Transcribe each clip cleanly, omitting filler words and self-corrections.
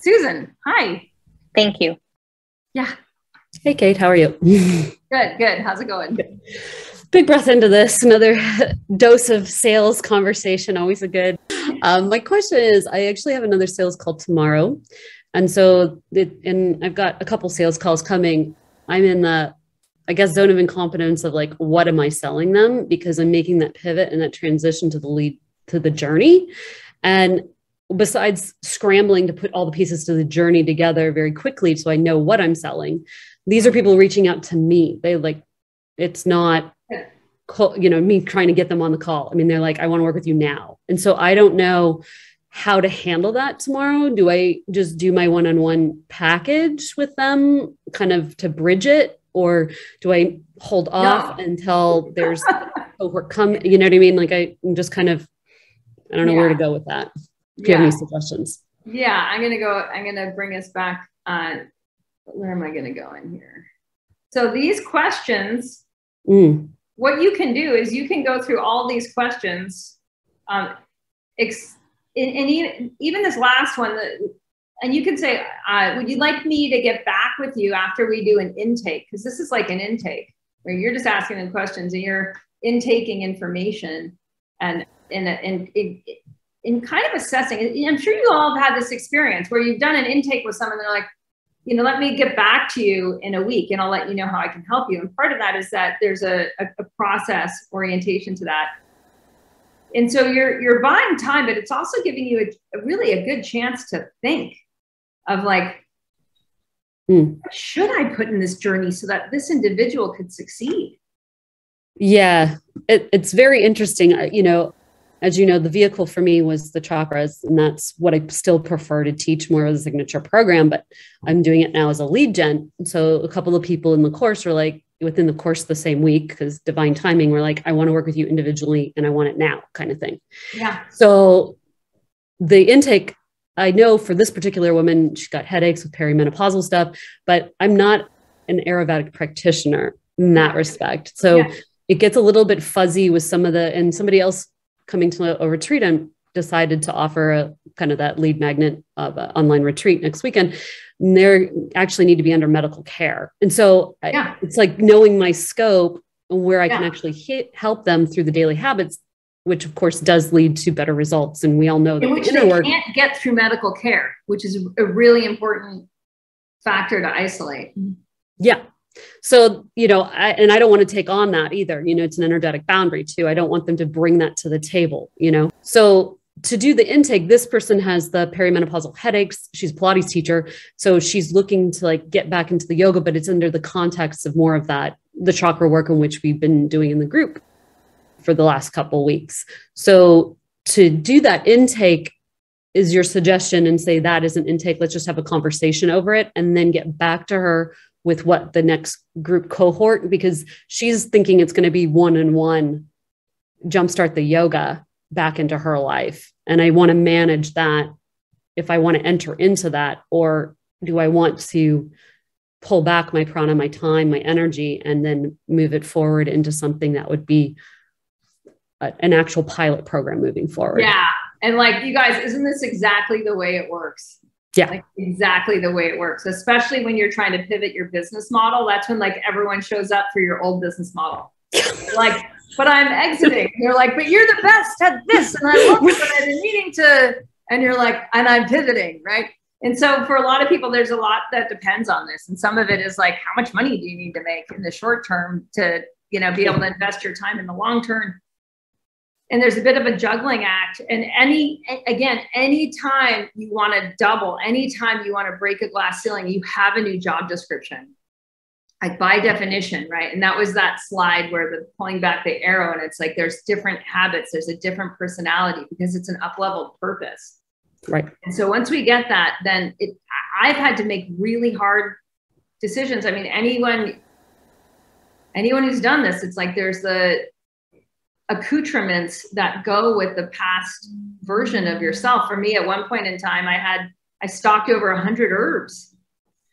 Susan, hi. Thank you. Yeah. Hey, Kate, how are you? Good. How's it going? Big breath into this. Another dose of sales conversation, always a good. My question is, I actually have another sales call tomorrow. And so, I've got a couple sales calls coming. I'm in the, I guess, zone of incompetence of like, what am I selling them? Because I'm making that pivot and that transition to the lead, to the journey. And besides scrambling to put all the pieces to the journey together very quickly, so I know what I'm selling, these are people reaching out to me. They like, it's not, me trying to get them on the call. I mean, they're like, I want to work with you now. And so I don't know how to handle that tomorrow. Do I just do my one-on-one package with them kind of to bridge it? Or do I hold off until there's cohort come, you know what I mean? Like I'm just kind of, I don't know where to go with that. If you have any suggestions. Yeah, I'm going to bring us back on, where am I going to go in here? So these questions, what you can do is you can go through all these questions, and even this last one, and you can say, would you like me to get back with you after we do an intake? Because this is like an intake where you're just asking them questions and you're intaking information and in kind of assessing. I'm sure you all have had this experience where you've done an intake with someone and they're like, let me get back to you in a week and I'll let you know how I can help you. And part of that is that there's a process orientation to that. And so you're buying time, but it's also giving you really a good chance to think of like, what should I put in this journey so that this individual could succeed? Yeah, it's very interesting. As you know, the vehicle for me was the chakras, and that's what I still prefer to teach more of the signature program, but I'm doing it now as a lead gen. So a couple of people in the course were like, within the course the same week, because divine timing, we're like, I want to work with you individually and I want it now kind of thing. Yeah. So the intake, I know for this particular woman, she got headaches with perimenopausal stuff, but I'm not an Ayurvedic practitioner in that respect. So it gets a little bit fuzzy with and somebody else coming to a retreat and decided to offer a kind of that lead magnet of an online retreat next weekend. And they actually need to be under medical care. And so it's like knowing my scope and where I can actually help them through the daily habits, which of course does lead to better results. And we all know that which they can't get through medical care, which is a really important factor to isolate. Yeah. So, I don't want to take on that either. It's an energetic boundary too. I don't want them to bring that to the table, So to do the intake, this person has the perimenopausal headaches. She's a Pilates teacher. So she's looking to like get back into the yoga, but it's under the context of more of that, the chakra work in which we've been doing in the group for the last couple of weeks. So to do that intake is your suggestion and say that is an intake. Let's just have a conversation over it and then get back to her with what the next group cohort, because she's thinking it's going to be one-on-one, jumpstart the yoga back into her life. And I want to manage that if I want to enter into that, or do I want to pull back my prana, my time, my energy, and then move it forward into something that would be an actual pilot program moving forward. Yeah. And like, you guys, isn't this exactly the way it works? Yeah, like exactly the way it works, especially when you're trying to pivot your business model. That's when like everyone shows up for your old business model. Like, but I'm exiting. You're like, but you're the best at this. And I love it, but I've been needing to, and you're like, and I'm pivoting. Right. And so for a lot of people, there's a lot that depends on this. And some of it is like, how much money do you need to make in the short term to, be able to invest your time in the long term? And there's a bit of a juggling act. And anytime you want to double, anytime you want to break a glass ceiling, you have a new job description, like by definition, right? And that was that slide where the pulling back the arrow, and it's like, there's different habits, there's a different personality because it's an up-leveled purpose. Right. And so once we get that, then I've had to make really hard decisions. I mean, anyone who's done this, it's like, there's the accoutrements that go with the past version of yourself. For me, at one point in time, I stocked over 100 herbs.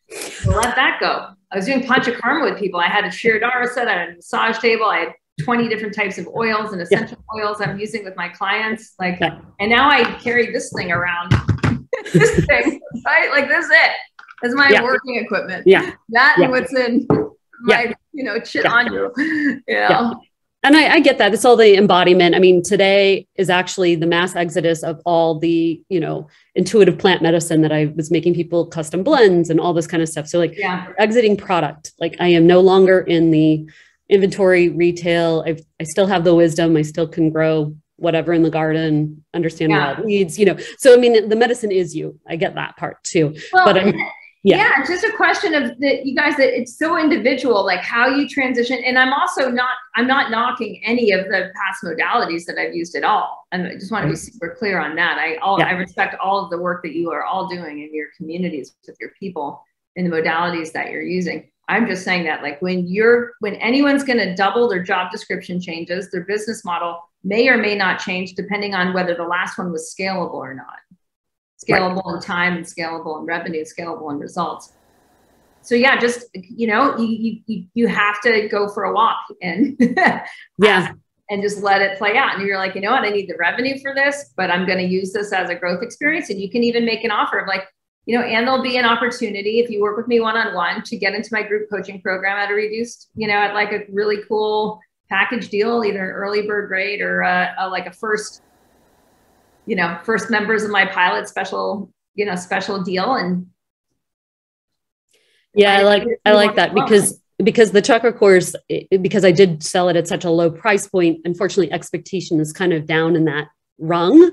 So let that go. I was doing panchakarma with people. I had a Shirodara set, I had a massage table. I had 20 different types of oils and essential oils I'm using with my clients. And now I carry this thing around this thing, right? Like this is it. That's my working equipment. Yeah. That and what's in my, shit on you, Yeah. And I get that. It's all the embodiment. I mean, today is actually the mass exodus of all the, intuitive plant medicine that I was making people custom blends and all this kind of stuff. So like exiting product, like I am no longer in the inventory retail. I still have the wisdom. I still can grow whatever in the garden, understand wild weeds, So, I mean, the medicine is you. I get that part too. Well, but it's just a question of that you guys, that it's so individual, like how you transition. And I'm not knocking any of the past modalities that I've used at all. And I just want to be super clear on that. I respect all of the work that you are all doing in your communities with your people in the modalities that you're using. I'm just saying that like when anyone's going to double, their job description changes, their business model may or may not change depending on whether the last one was scalable or not. Scalable in time and scalable in revenue, scalable in results. So yeah, just, you have to go for a walk and and just let it play out. And you're like, you know what, I need the revenue for this, but I'm going to use this as a growth experience. And you can even make an offer of like, and there'll be an opportunity if you work with me one-on-one to get into my group coaching program at a reduced, at like a really cool package deal, either an early bird rate or like a first members of my pilot special deal. And I like that because the chakra course, because I did sell it at such a low price point, unfortunately expectation is kind of down in that rung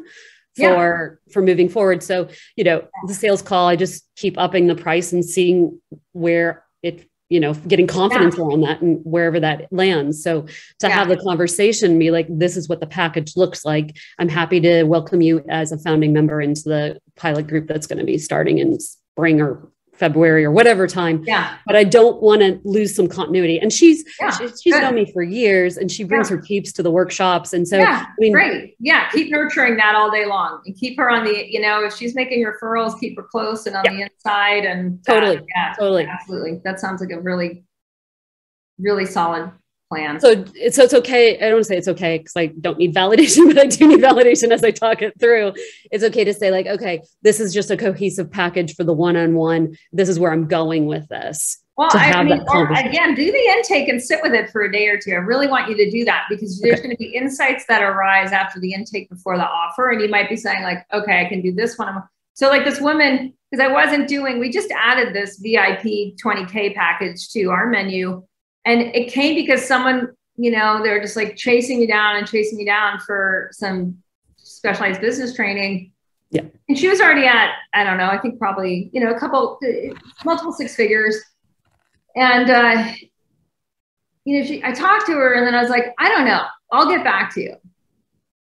for moving forward. So, the sales call, I just keep upping the price and seeing where it, getting confidence around that and wherever that lands. So to have the conversation, be like, this is what the package looks like. I'm happy to welcome you as a founding member into the pilot group that's going to be starting in spring or February or whatever time. But I don't want to lose some continuity. And she's known me for years and she brings her peeps to the workshops. And so, great. Yeah. Keep nurturing that all day long and keep her on the, if she's making referrals, keep her close and on the inside and totally. Absolutely. That sounds like a really, really solid plan. So it's okay. I don't want to say it's okay because I don't need validation, but I do need validation as I talk it through. It's okay to say like, okay, this is just a cohesive package for the one-on-one. This is where I'm going with this. Well, again, do the intake and sit with it for a day or two. I really want you to do that because there's going to be insights that arise after the intake before the offer. And you might be saying like, okay, I can do this one. So like this woman, because we just added this VIP 20K package to our menu. And it came because someone, they're just like chasing me down for some specialized business training. Yeah. And she was already at, I don't know, I think probably, multiple six figures. And, I talked to her and then I was like, I don't know, I'll get back to you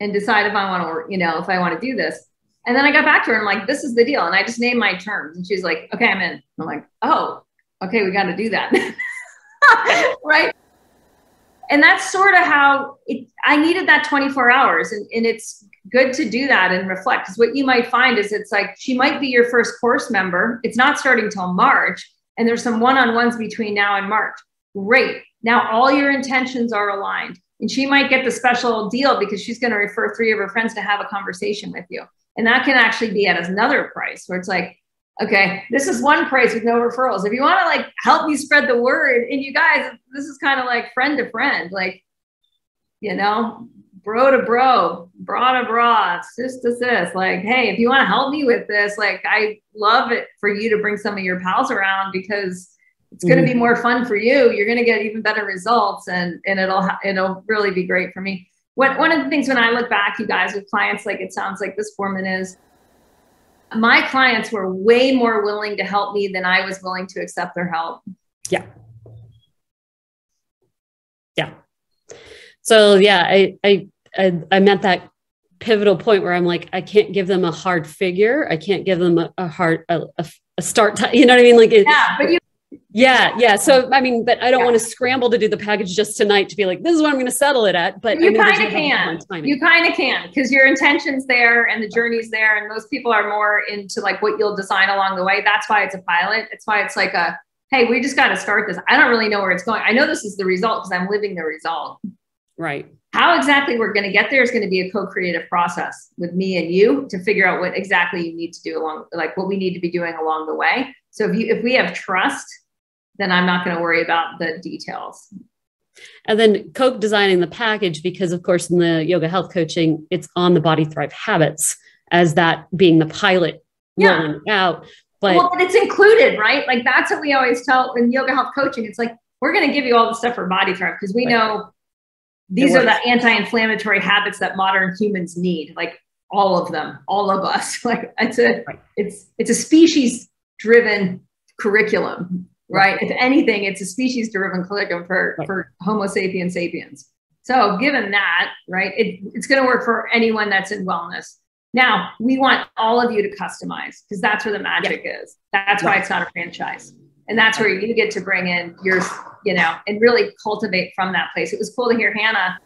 and decide if I want to work, if I want to do this. And then I got back to her and I'm like, this is the deal. And I just named my terms and she's like, okay, I'm in. I'm like, oh, okay, we got to do that. Right. And that's sort of how I needed that 24 hours. And it's good to do that and reflect. Because what you might find is it's like, she might be your first course member. It's not starting till March. And there's some one-on-ones between now and March. Great. Now all your intentions are aligned. And she might get the special deal because she's going to refer 3 of her friends to have a conversation with you. And that can actually be at another price where it's like, okay, this is one price with no referrals. If you want to like help me spread the word, and you guys, this is kind of like friend to friend, like, bro to bro, bra to bra, sis to sis. Like, hey, if you want to help me with this, like, I love it for you to bring some of your pals around because it's going to be more fun for you. You're going to get even better results, and it'll really be great for me. One of the things when I look back, you guys, with clients, like it sounds like this woman is, my clients were way more willing to help me than I was willing to accept their help. Yeah. Yeah. So yeah, I'm at that pivotal point where I'm like, I can't give them a hard figure. I can't give them a start time. You know what I mean? Like, yeah. So, I mean, but I don't want to scramble to do the package just tonight to be like, this is what I'm going to settle it at. But you kind of can. You kind of can because your intention's there and the journey's there. And most people are more into like what you'll design along the way. That's why it's a pilot. It's why it's like hey, we just got to start this. I don't really know where it's going. I know this is the result because I'm living the result. Right. How exactly we're going to get there is going to be a co-creative process with me and you to figure out what exactly you need to do along, like what we need to be doing along the way. So if we have trust, then I'm not going to worry about the details. And then co-designing the package, because of course in the yoga health coaching, it's on the Body Thrive habits as that being the pilot rolling out. But it's included, right? Like that's what we always tell in yoga health coaching. It's like, we're going to give you all the stuff for Body Thrive because we know these are the anti-inflammatory habits that modern humans need. Like all of them, all of us. Like it's a species driven curriculum, right? If anything, it's a species driven curriculum for Homo sapiens sapiens. So given that, right, it's going to work for anyone that's in wellness. Now, we want all of you to customize because that's where the magic is. That's why it's not a franchise. And that's where you get to bring in yours, you know, and really cultivate from that place. It was cool to hear Hannah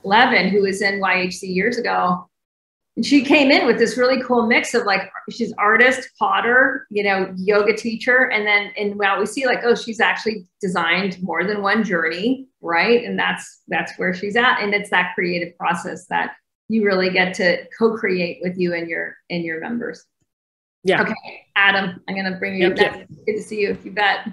Levin, who was in YHC years ago. And she came in with this really cool mix of like, she's artist, potter, you know, yoga teacher. And then, and well, we see like, oh, she's actually designed more than one journey, right? And that's where she's at. And it's that creative process that you really get to co-create with you and your members. Yeah. Okay, Adam, I'm going to bring you back. Good to see you. You bet.